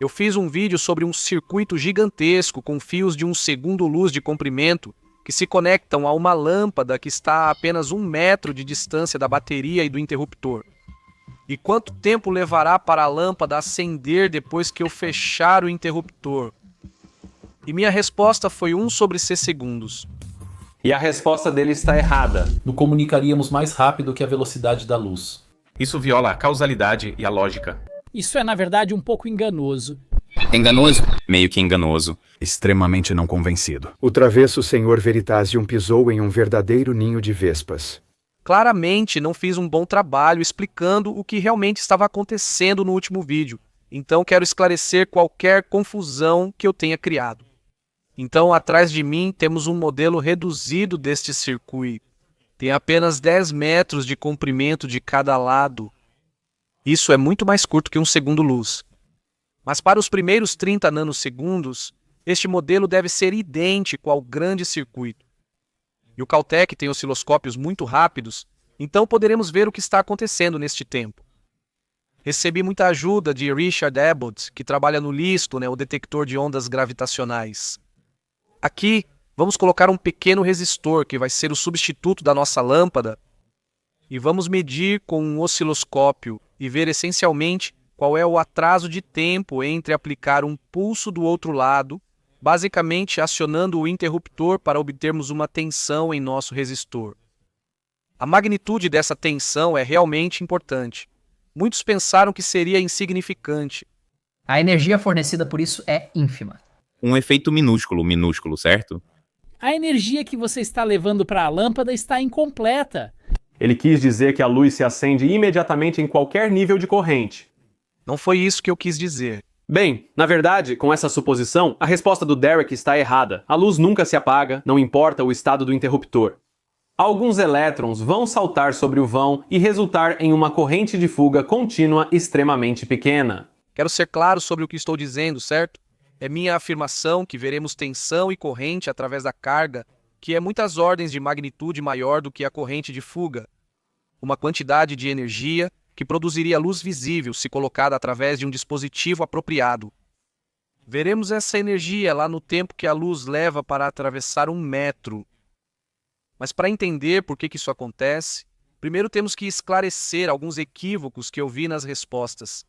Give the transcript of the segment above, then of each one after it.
Eu fiz um vídeo sobre um circuito gigantesco com fios de 1 segundo-luz de comprimento que se conectam a uma lâmpada que está a apenas 1 metro de distância da bateria e do interruptor. E quanto tempo levará para a lâmpada acender depois que eu fechar o interruptor? E minha resposta foi 1/c². E a resposta dele está errada. Não comunicaríamos mais rápido que a velocidade da luz. Isso viola a causalidade e a lógica. Isso é, na verdade, um pouco enganoso. Enganoso? Meio que enganoso. Extremamente não convencido. O travesso Senhor Veritasium pisou em um verdadeiro ninho de vespas. Claramente não fiz um bom trabalho explicando o que realmente estava acontecendo no último vídeo, então quero esclarecer qualquer confusão que eu tenha criado. Então, atrás de mim temos um modelo reduzido deste circuito. Tem apenas 10 metros de comprimento de cada lado. Isso é muito mais curto que 1 segundo-luz. Mas para os primeiros 30 nanosegundos, este modelo deve ser idêntico ao grande circuito. E o Caltech tem osciloscópios muito rápidos, então poderemos ver o que está acontecendo neste tempo. Recebi muita ajuda de Richard Abbott, que trabalha no LISTO, o detector de ondas gravitacionais. Aqui, vamos colocar um pequeno resistor, que vai ser o substituto da nossa lâmpada, e vamos medir com um osciloscópio e ver essencialmente qual é o atraso de tempo entre aplicar um pulso do outro lado, basicamente acionando o interruptor para obtermos uma tensão em nosso resistor. A magnitude dessa tensão é realmente importante. Muitos pensaram que seria insignificante. A energia fornecida por isso é ínfima. Um efeito minúsculo, certo? A energia que você está levando para a lâmpada está incompleta. Ele quis dizer que a luz se acende imediatamente em qualquer nível de corrente. Não foi isso que eu quis dizer. Bem, na verdade, com essa suposição, a resposta do Derek está errada. A luz nunca se apaga, não importa o estado do interruptor. Alguns elétrons vão saltar sobre o vão e resultar em uma corrente de fuga contínua extremamente pequena. Quero ser claro sobre o que estou dizendo, certo? É minha afirmação que veremos tensão e corrente através da carga, que é muitas ordens de magnitude maior do que a corrente de fuga. Uma quantidade de energia que produziria luz visível se colocada através de um dispositivo apropriado. Veremos essa energia lá no tempo que a luz leva para atravessar 1 metro. Mas para entender por que isso acontece, primeiro temos que esclarecer alguns equívocos que eu vi nas respostas.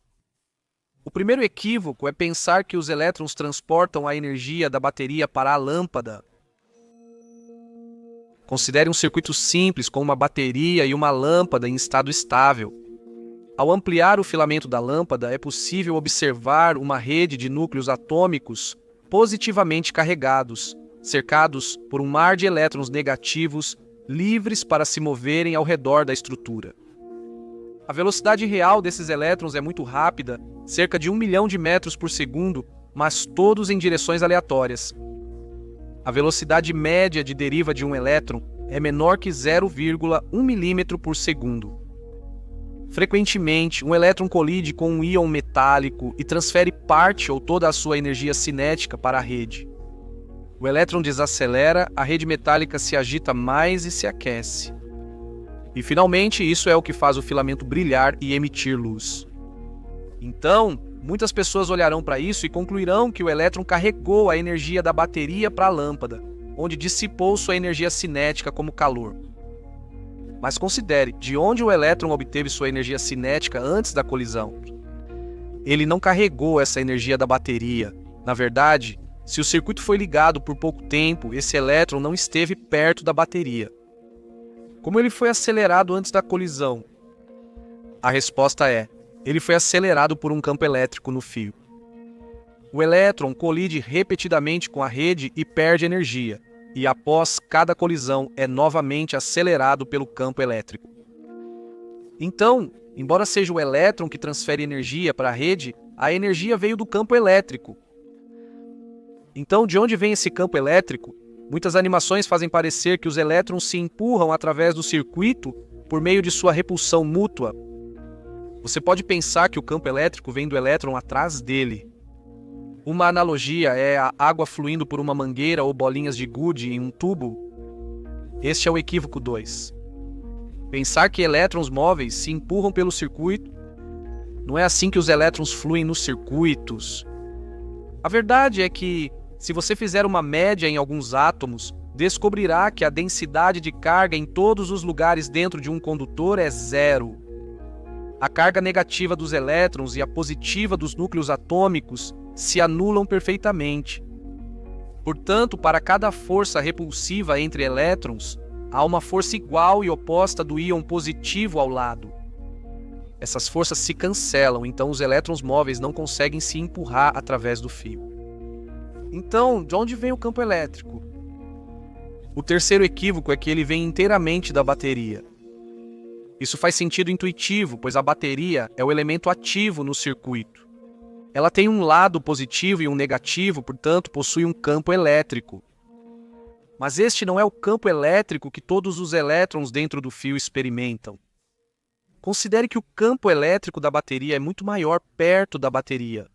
O primeiro equívoco é pensar que os elétrons transportam a energia da bateria para a lâmpada. Considere um circuito simples com uma bateria e uma lâmpada em estado estável. Ao ampliar o filamento da lâmpada, é possível observar uma rede de núcleos atômicos positivamente carregados, cercados por um mar de elétrons negativos livres para se moverem ao redor da estrutura. A velocidade real desses elétrons é muito rápida, cerca de 1 milhão de metros por segundo, mas todos em direções aleatórias. A velocidade média de deriva de um elétron é menor que 0,1 milímetro por segundo. Frequentemente, um elétron colide com um íon metálico e transfere parte ou toda a sua energia cinética para a rede. O elétron desacelera, a rede metálica se agita mais e se aquece. E, finalmente, isso é o que faz o filamento brilhar e emitir luz. Então, muitas pessoas olharão para isso e concluirão que o elétron carregou a energia da bateria para a lâmpada, onde dissipou sua energia cinética como calor. Mas considere de onde o elétron obteve sua energia cinética antes da colisão. Ele não carregou essa energia da bateria. Na verdade, se o circuito foi ligado por pouco tempo, esse elétron não esteve perto da bateria. Como ele foi acelerado antes da colisão? A resposta é: ele foi acelerado por um campo elétrico no fio. O elétron colide repetidamente com a rede e perde energia, e após cada colisão é novamente acelerado pelo campo elétrico. Então, embora seja o elétron que transfere energia para a rede, a energia veio do campo elétrico. Então, de onde vem esse campo elétrico? Muitas animações fazem parecer que os elétrons se empurram através do circuito por meio de sua repulsão mútua. Você pode pensar que o campo elétrico vem do elétron atrás dele. Uma analogia é a água fluindo por uma mangueira ou bolinhas de gude em um tubo. Este é o equívoco 2. Pensar que elétrons móveis se empurram pelo circuito. Não é assim que os elétrons fluem nos circuitos. A verdade é que, se você fizer uma média em alguns átomos, descobrirá que a densidade de carga em todos os lugares dentro de um condutor é zero. A carga negativa dos elétrons e a positiva dos núcleos atômicos se anulam perfeitamente. Portanto, para cada força repulsiva entre elétrons, há uma força igual e oposta do íon positivo ao lado. Essas forças se cancelam, então os elétrons móveis não conseguem se empurrar através do fio. Então, de onde vem o campo elétrico? O terceiro equívoco é que ele vem inteiramente da bateria. Isso faz sentido intuitivo, pois a bateria é o elemento ativo no circuito. Ela tem um lado positivo e um negativo, portanto, possui um campo elétrico. Mas este não é o campo elétrico que todos os elétrons dentro do fio experimentam. Considere que o campo elétrico da bateria é muito maior perto da bateria.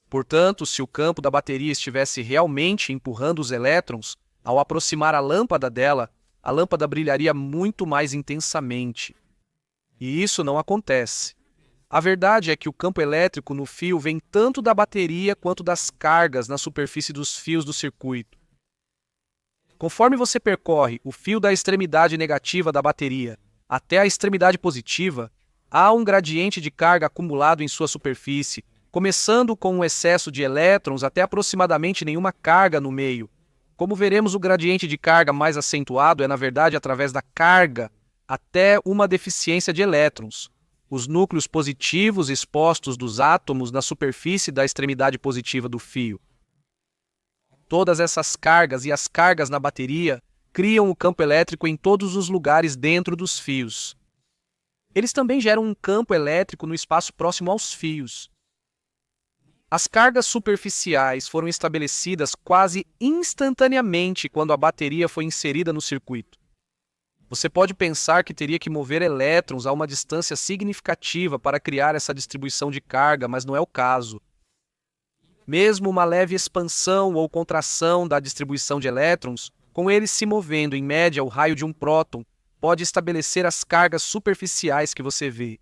Portanto, se o campo da bateria estivesse realmente empurrando os elétrons, ao aproximar a lâmpada dela, a lâmpada brilharia muito mais intensamente. E isso não acontece. A verdade é que o campo elétrico no fio vem tanto da bateria quanto das cargas na superfície dos fios do circuito. Conforme você percorre o fio da extremidade negativa da bateria até a extremidade positiva, há um gradiente de carga acumulado em sua superfície, começando com um excesso de elétrons até aproximadamente nenhuma carga no meio. Como veremos, o gradiente de carga mais acentuado é, na verdade, através da carga até uma deficiência de elétrons. Os núcleos positivos expostos dos átomos na superfície da extremidade positiva do fio. Todas essas cargas e as cargas na bateria criam o campo elétrico em todos os lugares dentro dos fios. Eles também geram um campo elétrico no espaço próximo aos fios. As cargas superficiais foram estabelecidas quase instantaneamente quando a bateria foi inserida no circuito. Você pode pensar que teria que mover elétrons a uma distância significativa para criar essa distribuição de carga, mas não é o caso. Mesmo uma leve expansão ou contração da distribuição de elétrons, com eles se movendo em média o raio de um próton, pode estabelecer as cargas superficiais que você vê.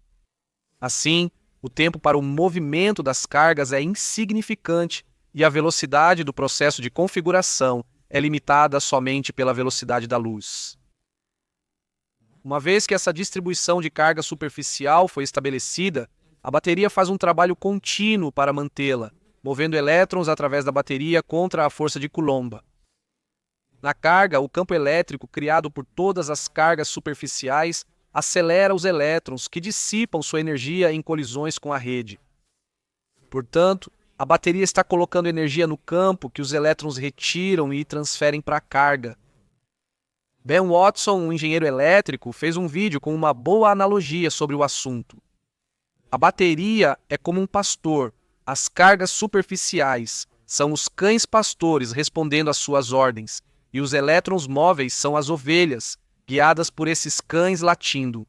Assim, o tempo para o movimento das cargas é insignificante e a velocidade do processo de configuração é limitada somente pela velocidade da luz. Uma vez que essa distribuição de carga superficial foi estabelecida, a bateria faz um trabalho contínuo para mantê-la, movendo elétrons através da bateria contra a força de Coulomb. Na carga, o campo elétrico criado por todas as cargas superficiais acelera os elétrons que dissipam sua energia em colisões com a rede. Portanto, a bateria está colocando energia no campo que os elétrons retiram e transferem para a carga. Ben Watson, um engenheiro elétrico, fez um vídeo com uma boa analogia sobre o assunto. A bateria é como um pastor. As cargas superficiais são os cães pastores respondendo às suas ordens, e os elétrons móveis são as ovelhas, guiadas por esses cães latindo.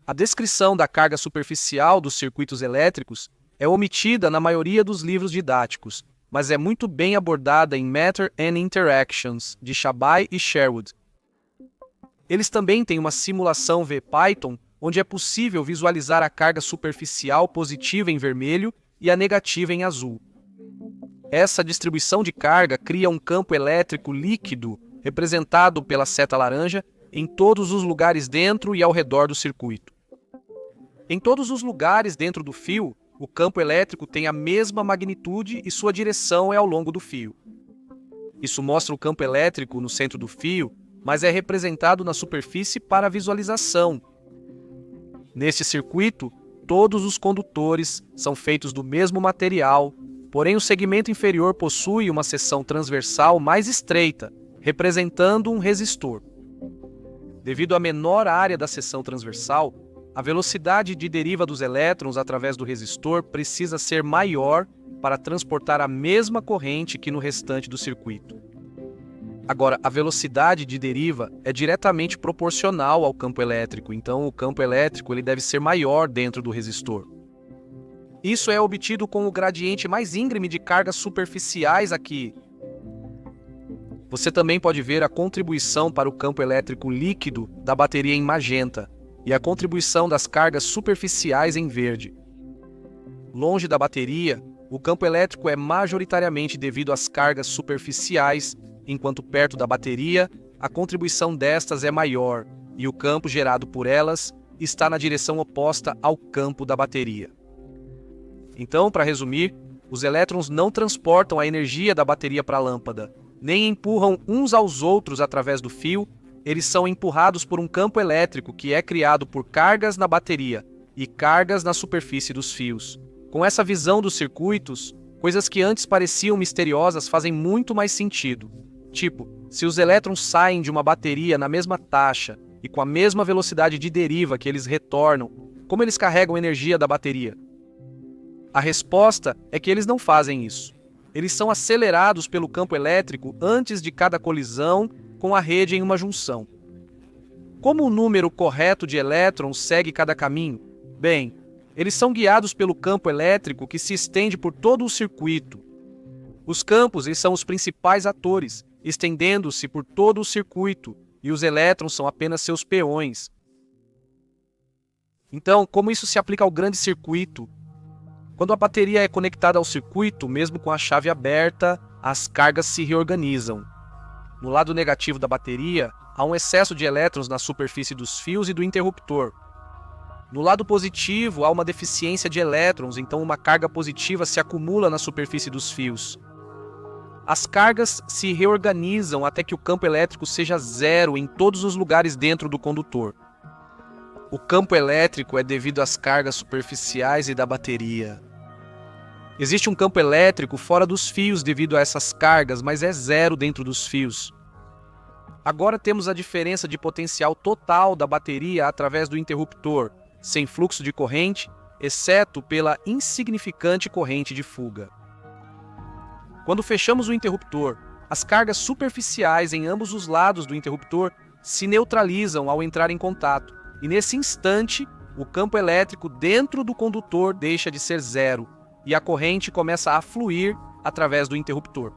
A descrição da carga superficial dos circuitos elétricos é omitida na maioria dos livros didáticos, mas é muito bem abordada em Matter and Interactions, de Chabais e Sherwood. Eles também têm uma simulação VPython, onde é possível visualizar a carga superficial positiva em vermelho e a negativa em azul. Essa distribuição de carga cria um campo elétrico líquido, representado pela seta laranja, em todos os lugares dentro e ao redor do circuito. Em todos os lugares dentro do fio, o campo elétrico tem a mesma magnitude e sua direção é ao longo do fio. Isso mostra o campo elétrico no centro do fio, mas é representado na superfície para visualização. Neste circuito, todos os condutores são feitos do mesmo material, porém o segmento inferior possui uma seção transversal mais estreita, representando um resistor. Devido à menor área da seção transversal, a velocidade de deriva dos elétrons através do resistor precisa ser maior para transportar a mesma corrente que no restante do circuito. Agora, a velocidade de deriva é diretamente proporcional ao campo elétrico, então o campo elétrico ele deve ser maior dentro do resistor. Isso é obtido com o gradiente mais íngreme de cargas superficiais aqui. Você também pode ver a contribuição para o campo elétrico líquido da bateria em magenta e a contribuição das cargas superficiais em verde. Longe da bateria, o campo elétrico é majoritariamente devido às cargas superficiais, enquanto perto da bateria, a contribuição destas é maior e o campo gerado por elas está na direção oposta ao campo da bateria. Então, para resumir, os elétrons não transportam a energia da bateria para a lâmpada, nem empurram uns aos outros através do fio, eles são empurrados por um campo elétrico que é criado por cargas na bateria e cargas na superfície dos fios. Com essa visão dos circuitos, coisas que antes pareciam misteriosas fazem muito mais sentido. Tipo, se os elétrons saem de uma bateria na mesma taxa e com a mesma velocidade de deriva que eles retornam, como eles carregam energia da bateria? A resposta é que eles não fazem isso. Eles são acelerados pelo campo elétrico antes de cada colisão com a rede em uma junção. Como o número correto de elétrons segue cada caminho? Bem, eles são guiados pelo campo elétrico que se estende por todo o circuito. Os campos são os principais atores, estendendo-se por todo o circuito, e os elétrons são apenas seus peões. Então, como isso se aplica ao grande circuito? Quando a bateria é conectada ao circuito, mesmo com a chave aberta, as cargas se reorganizam. No lado negativo da bateria, há um excesso de elétrons na superfície dos fios e do interruptor. No lado positivo, há uma deficiência de elétrons, então uma carga positiva se acumula na superfície dos fios. As cargas se reorganizam até que o campo elétrico seja zero em todos os lugares dentro do condutor. O campo elétrico é devido às cargas superficiais e da bateria. Existe um campo elétrico fora dos fios devido a essas cargas, mas é zero dentro dos fios. Agora temos a diferença de potencial total da bateria através do interruptor, sem fluxo de corrente, exceto pela insignificante corrente de fuga. Quando fechamos o interruptor, as cargas superficiais em ambos os lados do interruptor se neutralizam ao entrar em contato, e nesse instante, o campo elétrico dentro do condutor deixa de ser zero, e a corrente começa a fluir através do interruptor.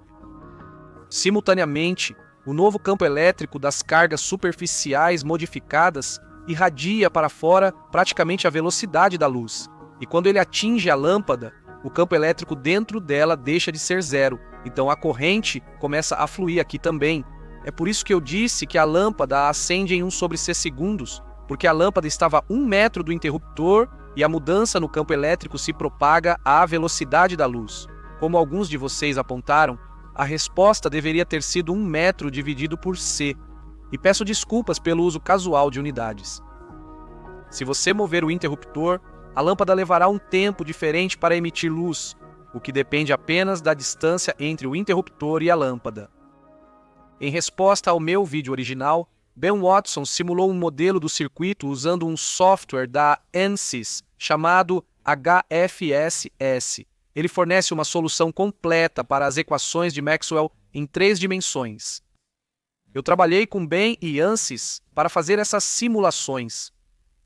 Simultaneamente, o novo campo elétrico das cargas superficiais modificadas irradia para fora praticamente a velocidade da luz, e quando ele atinge a lâmpada, o campo elétrico dentro dela deixa de ser zero, então a corrente começa a fluir aqui também. É por isso que eu disse que a lâmpada acende em 1/c segundos, porque a lâmpada estava a 1 metro do interruptor e a mudança no campo elétrico se propaga à velocidade da luz. Como alguns de vocês apontaram, a resposta deveria ter sido 1 metro dividido por c, e peço desculpas pelo uso casual de unidades. Se você mover o interruptor, a lâmpada levará um tempo diferente para emitir luz, o que depende apenas da distância entre o interruptor e a lâmpada. Em resposta ao meu vídeo original, Ben Watson simulou um modelo do circuito usando um software da ANSYS chamado HFSS. Ele fornece uma solução completa para as equações de Maxwell em 3 dimensões. Eu trabalhei com Ben e ANSYS para fazer essas simulações.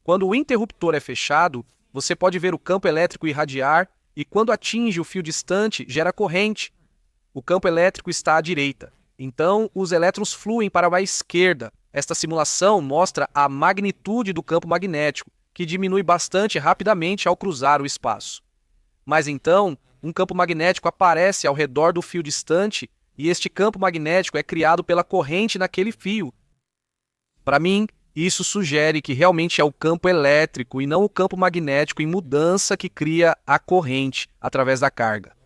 Quando o interruptor é fechado, você pode ver o campo elétrico irradiar e quando atinge o fio distante, gera corrente. O campo elétrico está à direita. Então, os elétrons fluem para a esquerda. Esta simulação mostra a magnitude do campo magnético, que diminui bastante rapidamente ao cruzar o espaço. Mas então, um campo magnético aparece ao redor do fio distante e este campo magnético é criado pela corrente naquele fio. Para mim, isso sugere que realmente é o campo elétrico e não o campo magnético em mudança que cria a corrente através da carga.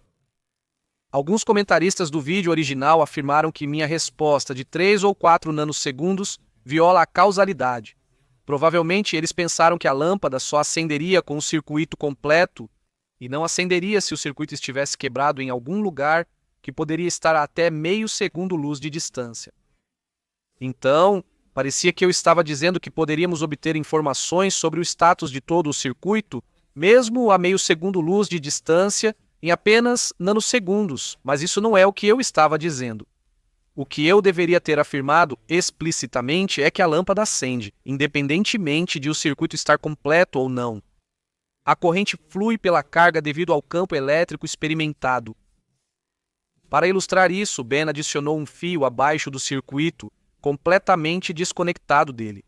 Alguns comentaristas do vídeo original afirmaram que minha resposta de 3 ou 4 nanosegundos viola a causalidade. Provavelmente eles pensaram que a lâmpada só acenderia com o circuito completo e não acenderia se o circuito estivesse quebrado em algum lugar que poderia estar a até meio segundo luz de distância. Então, parecia que eu estava dizendo que poderíamos obter informações sobre o status de todo o circuito, mesmo a meio segundo luz de distância, em apenas nanosegundos, mas isso não é o que eu estava dizendo. O que eu deveria ter afirmado explicitamente é que a lâmpada acende, independentemente de o circuito estar completo ou não. A corrente flui pela carga devido ao campo elétrico experimentado. Para ilustrar isso, Ben adicionou um fio abaixo do circuito, completamente desconectado dele.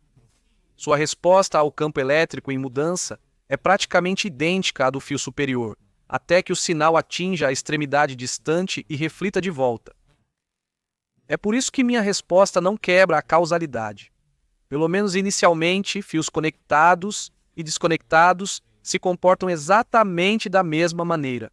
Sua resposta ao campo elétrico em mudança é praticamente idêntica à do fio superior, até que o sinal atinja a extremidade distante e reflita de volta. É por isso que minha resposta não quebra a causalidade. Pelo menos inicialmente, fios conectados e desconectados se comportam exatamente da mesma maneira.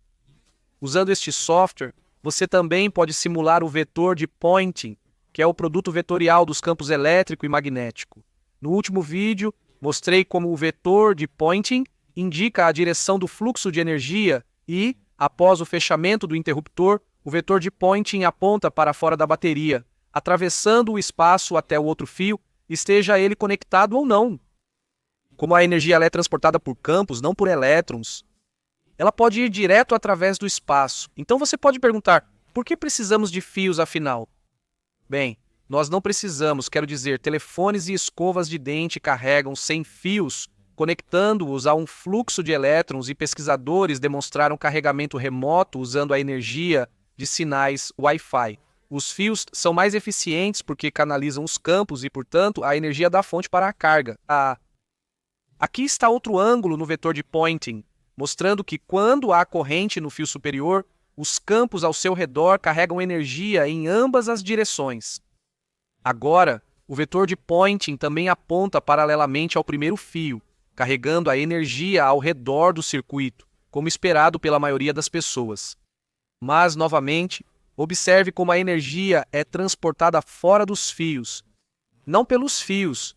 Usando este software, você também pode simular o vetor de Poynting, que é o produto vetorial dos campos elétrico e magnético. No último vídeo, mostrei como o vetor de Poynting indica a direção do fluxo de energia e, após o fechamento do interruptor, o vetor de Poynting aponta para fora da bateria, atravessando o espaço até o outro fio, esteja ele conectado ou não. Como a energia é transportada por campos, não por elétrons, ela pode ir direto através do espaço. Então você pode perguntar, por que precisamos de fios afinal? Bem, nós não precisamos, quero dizer, telefones e escovas de dente carregam sem fios, conectando-os a um fluxo de elétrons, e pesquisadores demonstraram carregamento remoto usando a energia de sinais Wi-Fi. Os fios são mais eficientes porque canalizam os campos e, portanto, a energia da fonte para a carga. Aqui está outro ângulo no vetor de Poynting, mostrando que quando há corrente no fio superior, os campos ao seu redor carregam energia em ambas as direções. Agora, o vetor de Poynting também aponta paralelamente ao primeiro fio, carregando a energia ao redor do circuito, como esperado pela maioria das pessoas. Mas, novamente, observe como a energia é transportada fora dos fios, não pelos fios.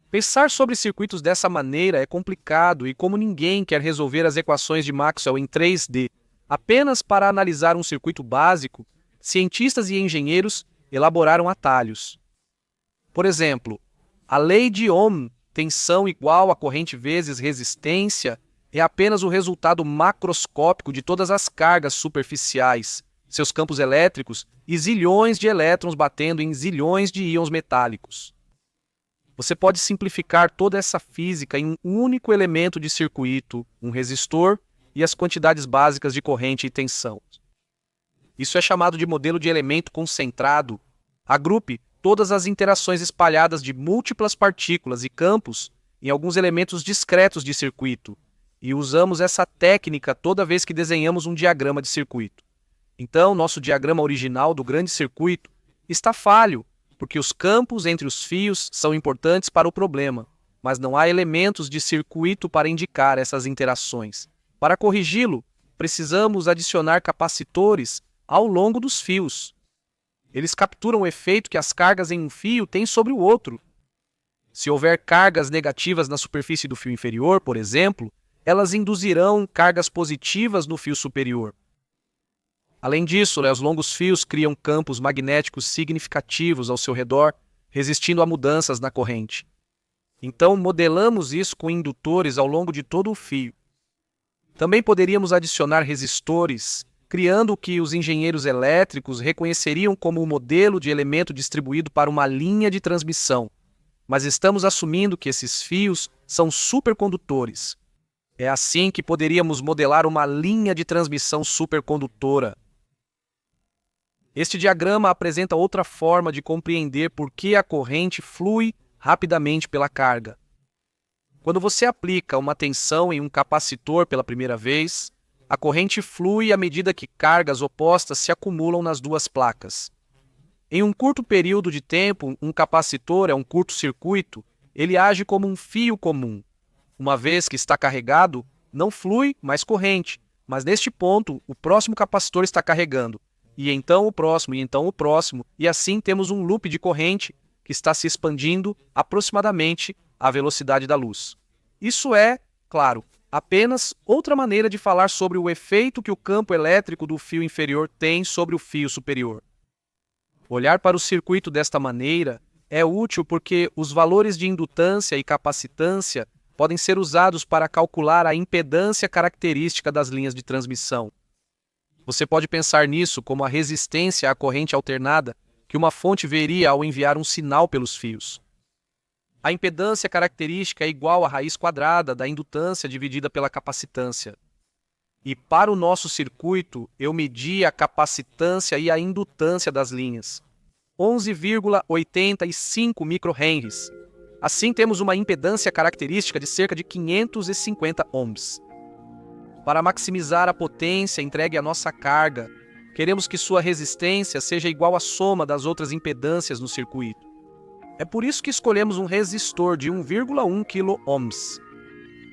Pensar sobre circuitos dessa maneira é complicado e como ninguém quer resolver as equações de Maxwell em 3D, apenas para analisar um circuito básico, cientistas e engenheiros elaboraram atalhos. Por exemplo, a lei de Ohm, tensão igual a corrente vezes resistência, é apenas o resultado macroscópico de todas as cargas superficiais, seus campos elétricos e zilhões de elétrons batendo em zilhões de íons metálicos. Você pode simplificar toda essa física em um único elemento de circuito, um resistor, e as quantidades básicas de corrente e tensão. Isso é chamado de modelo de elemento concentrado. Agrupe todas as interações espalhadas de múltiplas partículas e campos em alguns elementos discretos de circuito, e usamos essa técnica toda vez que desenhamos um diagrama de circuito. Então, nosso diagrama original do grande circuito está falho, porque os campos entre os fios são importantes para o problema, mas não há elementos de circuito para indicar essas interações. Para corrigi-lo, precisamos adicionar capacitores ao longo dos fios. Eles capturam o efeito que as cargas em um fio têm sobre o outro. Se houver cargas negativas na superfície do fio inferior, por exemplo, elas induzirão cargas positivas no fio superior. Além disso, os longos fios criam campos magnéticos significativos ao seu redor, resistindo a mudanças na corrente. Então, modelamos isso com indutores ao longo de todo o fio. Também poderíamos adicionar resistores, criando o que os engenheiros elétricos reconheceriam como o modelo de elemento distribuído para uma linha de transmissão. Mas estamos assumindo que esses fios são supercondutores. É assim que poderíamos modelar uma linha de transmissão supercondutora. Este diagrama apresenta outra forma de compreender por que a corrente flui rapidamente pela carga. Quando você aplica uma tensão em um capacitor pela primeira vez, a corrente flui à medida que cargas opostas se acumulam nas duas placas. Em um curto período de tempo, um capacitor é um curto-circuito, ele age como um fio comum. Uma vez que está carregado, não flui mais corrente, mas neste ponto, o próximo capacitor está carregando, e então o próximo, e assim temos um loop de corrente que está se expandindo aproximadamente à velocidade da luz. Isso é, claro, apenas outra maneira de falar sobre o efeito que o campo elétrico do fio inferior tem sobre o fio superior. Olhar para o circuito desta maneira é útil porque os valores de indutância e capacitância podem ser usados para calcular a impedância característica das linhas de transmissão. Você pode pensar nisso como a resistência à corrente alternada que uma fonte veria ao enviar um sinal pelos fios. A impedância característica é igual à raiz quadrada da indutância dividida pela capacitância. E para o nosso circuito, eu medi a capacitância e a indutância das linhas. 11,85 microhenries. Assim temos uma impedância característica de cerca de 550 ohms. Para maximizar a potência entregue à nossa carga, queremos que sua resistência seja igual à soma das outras impedâncias no circuito. É por isso que escolhemos um resistor de 1,1 kΩ.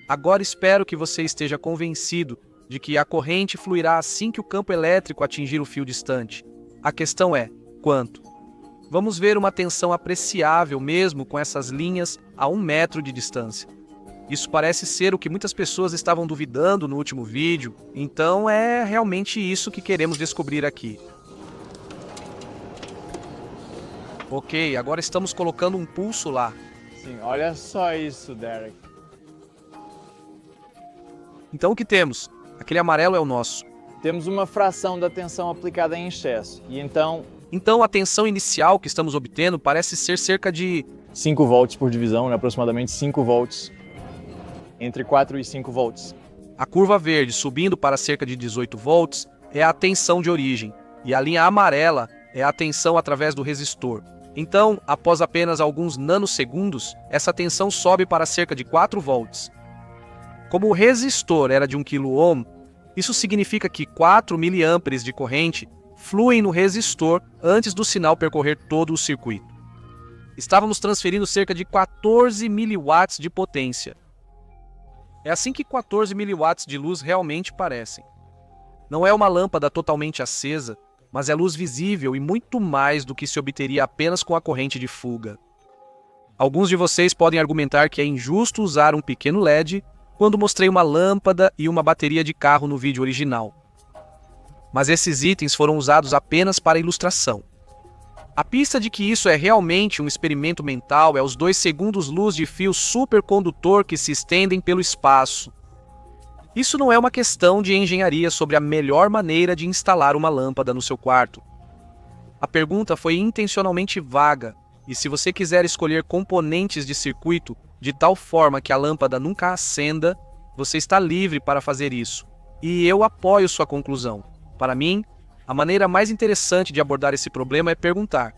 Agora espero que você esteja convencido de que a corrente fluirá assim que o campo elétrico atingir o fio distante. A questão é, quanto? Vamos ver uma tensão apreciável mesmo com essas linhas a 1 metro de distância. Isso parece ser o que muitas pessoas estavam duvidando no último vídeo, então é realmente isso que queremos descobrir aqui. Ok, agora estamos colocando um pulso lá. Sim, olha só isso, Derek. Então o que temos? Aquele amarelo é o nosso. Temos uma fração da tensão aplicada em excesso, e Então a tensão inicial que estamos obtendo parece ser cerca de 5 volts por divisão, né? Aproximadamente 5 volts. Entre 4 e 5 volts. A curva verde subindo para cerca de 18 volts é a tensão de origem, e a linha amarela é a tensão através do resistor. Então, após apenas alguns nanosegundos, essa tensão sobe para cerca de 4 volts. Como o resistor era de 1 kΩ, isso significa que 4 mA de corrente fluem no resistor antes do sinal percorrer todo o circuito. Estávamos transferindo cerca de 14 mW de potência. É assim que 14 mW de luz realmente parecem. Não é uma lâmpada totalmente acesa, mas é luz visível e muito mais do que se obteria apenas com a corrente de fuga. Alguns de vocês podem argumentar que é injusto usar um pequeno LED quando mostrei uma lâmpada e uma bateria de carro no vídeo original. Mas esses itens foram usados apenas para ilustração. A pista de que isso é realmente um experimento mental é os 2 segundos-luz de fio supercondutor que se estendem pelo espaço. Isso não é uma questão de engenharia sobre a melhor maneira de instalar uma lâmpada no seu quarto. A pergunta foi intencionalmente vaga, e se você quiser escolher componentes de circuito de tal forma que a lâmpada nunca acenda, você está livre para fazer isso. E eu apoio sua conclusão. Para mim, a maneira mais interessante de abordar esse problema é perguntar: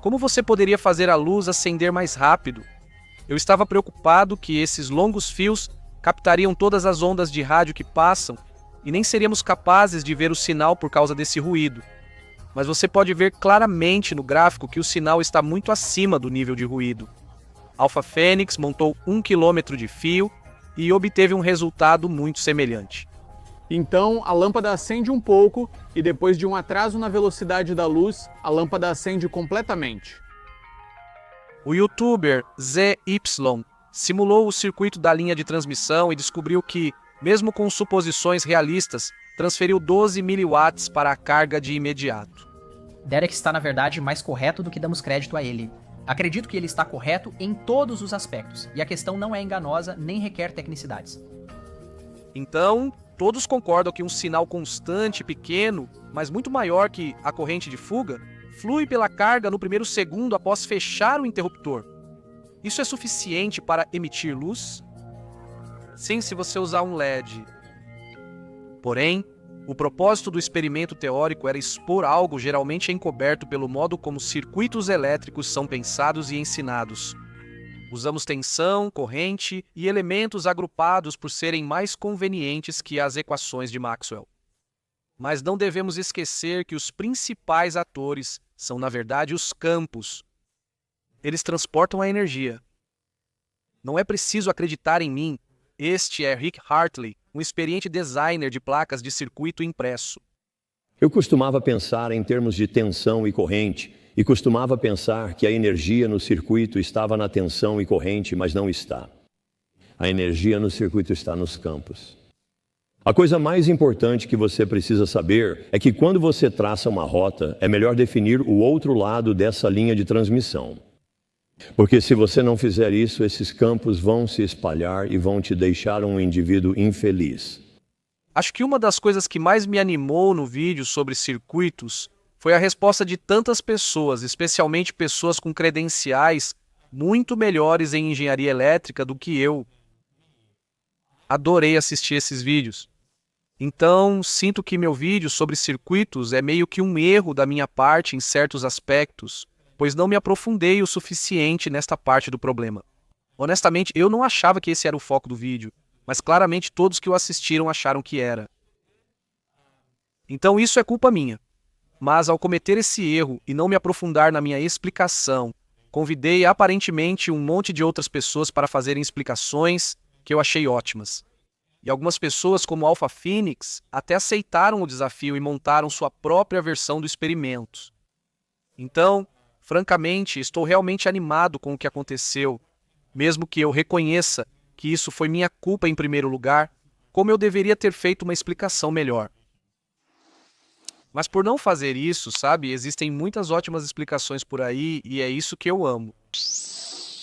como você poderia fazer a luz acender mais rápido? Eu estava preocupado que esses longos fios captariam todas as ondas de rádio que passam e nem seríamos capazes de ver o sinal por causa desse ruído. Mas você pode ver claramente no gráfico que o sinal está muito acima do nível de ruído. Alpha Fênix montou 1 km de fio e obteve um resultado muito semelhante. Então, a lâmpada acende um pouco e depois de um atraso na velocidade da luz, a lâmpada acende completamente. O youtuber ZY simulou o circuito da linha de transmissão e descobriu que, mesmo com suposições realistas, transferiu 12 mW para a carga de imediato. Derek está, na verdade, mais correto do que damos crédito a ele. Acredito que ele está correto em todos os aspectos, e a questão não é enganosa nem requer tecnicidades. Então, todos concordam que um sinal constante, pequeno, mas muito maior que a corrente de fuga, flui pela carga no primeiro segundo após fechar o interruptor. Isso é suficiente para emitir luz? Sim, se você usar um LED. Porém, o propósito do experimento teórico era expor algo geralmente encoberto pelo modo como circuitos elétricos são pensados e ensinados. Usamos tensão, corrente e elementos agrupados por serem mais convenientes que as equações de Maxwell. Mas não devemos esquecer que os principais atores são, na verdade, os campos. Eles transportam a energia. Não é preciso acreditar em mim. Este é Rick Hartley, um experiente designer de placas de circuito impresso. Eu costumava pensar em termos de tensão e corrente, e costumava pensar que a energia no circuito estava na tensão e corrente, mas não está. A energia no circuito está nos campos. A coisa mais importante que você precisa saber é que quando você traça uma rota, é melhor definir o outro lado dessa linha de transmissão. Porque se você não fizer isso, esses campos vão se espalhar e vão te deixar um indivíduo infeliz. Acho que uma das coisas que mais me animou no vídeo sobre circuitos foi a resposta de tantas pessoas, especialmente pessoas com credenciais muito melhores em engenharia elétrica do que eu. Adorei assistir esses vídeos. Então, sinto que meu vídeo sobre circuitos é meio que um erro da minha parte em certos aspectos, pois não me aprofundei o suficiente nesta parte do problema. Honestamente, eu não achava que esse era o foco do vídeo, mas claramente todos que o assistiram acharam que era. Então isso é culpa minha. Mas ao cometer esse erro e não me aprofundar na minha explicação, convidei aparentemente um monte de outras pessoas para fazerem explicações que eu achei ótimas. E algumas pessoas, como Alpha Phoenix, até aceitaram o desafio e montaram sua própria versão do experimento. Então, francamente, estou realmente animado com o que aconteceu, mesmo que eu reconheça que isso foi minha culpa em primeiro lugar, como eu deveria ter feito uma explicação melhor. Mas por não fazer isso, sabe, existem muitas ótimas explicações por aí e é isso que eu amo.